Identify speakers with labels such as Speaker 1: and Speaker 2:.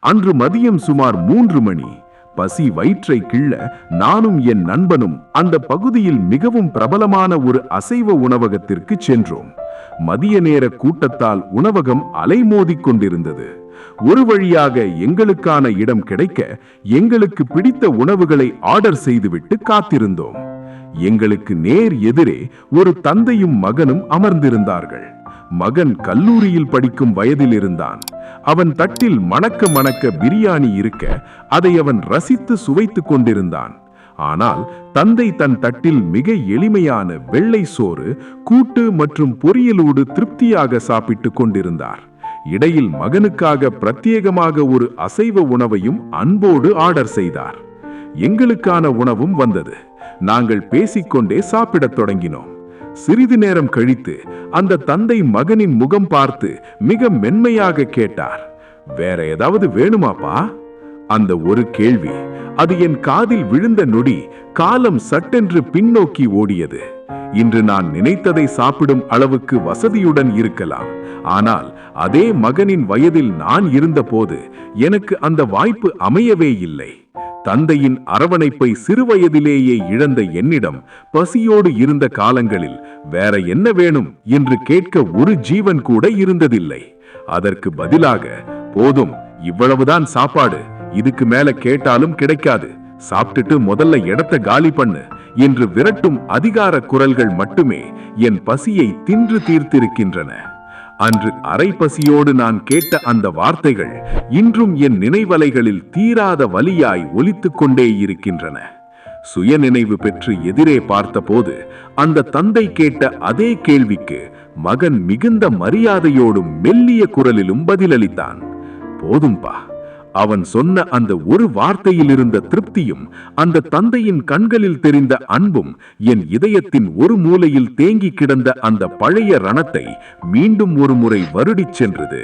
Speaker 1: அன்று மதியம் சுமார் 3 மணி. பசி வயிற்றை கிள்ள நானும் என் நண்பனும் அந்த பகுதியில் மிகவும் பிரபலமான ஒரு அசைவ உணவகத்திற்கு சென்றோம். மதிய நேர கூட்டத்தால் உணவகம் அலைமோதிக் கொண்டிருந்தது. ஒரு வழியாக எங்களுக்கான இடம் கிடைக்க எங்களுக்கு பிடித்த உணவுகளை ஆர்டர் செய்துவிட்டு காத்திருந்தோம். எங்களுக்கு நேர் எதிரே ஒரு தந்தையும் மகனும் அமர்ந்திருந்தார்கள். மகன் கல்லூரியில் படிக்கும் வயதில் இருந்தான். அவன் தட்டில் மணக்க மணக்க பிரியாணி இருக்க அதை அவன் ரசித்து சுவைத்துக் கொண்டிருந்தான். ஆனால் தந்தை தன் தட்டில் மிக எளிமையான வெள்ளை சோறு, கூட்டு மற்றும் பொரியலோடு திருப்தியாக சாப்பிட்டுக் கொண்டிருந்தார். இடையில் மகனுக்காக பிரத்யேகமாக ஒரு அசைவ உணவையும் அன்போடு ஆர்டர் செய்தார். எங்களுக்கான உணவும் வந்தது. நாங்கள் பேசிக்கொண்டே சாப்பிடத் தொடங்கினோம். சிறிது நேரம் கழித்து அந்த தந்தை மகனின் முகம் பார்த்து மிக மென்மையாக கேட்டார், வேற ஏதாவது வேணுமாப்பா? அந்த ஒரு கேள்வி, அது என் காதில் விழுந்த நொடி காலம் சட்டென்று பின்னோக்கி ஓடியது. இன்று நான் நினைத்ததை சாப்பிடும் அளவுக்கு வசதியுடன் இருக்கலாம். ஆனால் அதே மகனின் வயதில் நான் இருந்தபோது எனக்கு அந்த வாய்ப்பு அமையவே இல்லை. தந்தையின் அரவணைப்பை சிறுவயதிலேயே இழந்த என்னிடம் பசியோடு இருந்த காலங்களில் வேற என்ன வேணும் என்று கேட்க ஒரு ஜீவன் கூட இருந்ததில்லை. அதற்கு பதிலாக, போதும், இவ்வளவுதான் சாப்பாடு, இதுக்கு மேல கேட்டாலும் கிடைக்காது, சாப்பிட்டுட்டு முதல்ல இடத்தை காலி பண்ணு என்று விரட்டும் அதிகார குரல்கள் மட்டுமே என் பசியை தின்று தீர்த்திருக்கின்றன. அன்று அரை பசியோடு நான் கேட்ட அந்த வார்த்தைகள் இன்றும் என் நினைவலைகளில் தீராத வலியாய் ஒலித்துக் கொண்டே இருக்கின்றன. சுய நினைவு பெற்று எதிரே பார்த்தபோது அந்த தந்தை கேட்ட அதே கேள்விக்கு மகன் மிகுந்த மரியாதையோடும் மெல்லிய குரலிலும் பதிலளித்தான். போதும்பா. அவன் சொன்ன அந்த ஒரு வார்த்தையில் இருந்த திருப்தியும் அந்த தந்தையின் கண்களில் தெரிந்த அன்பும் என் இதயத்தின் ஒரு மூலையில் தேங்கி கிடந்த அந்த பழைய ரணத்தை மீண்டும் ஒரு முறை வருடிச் சென்றது.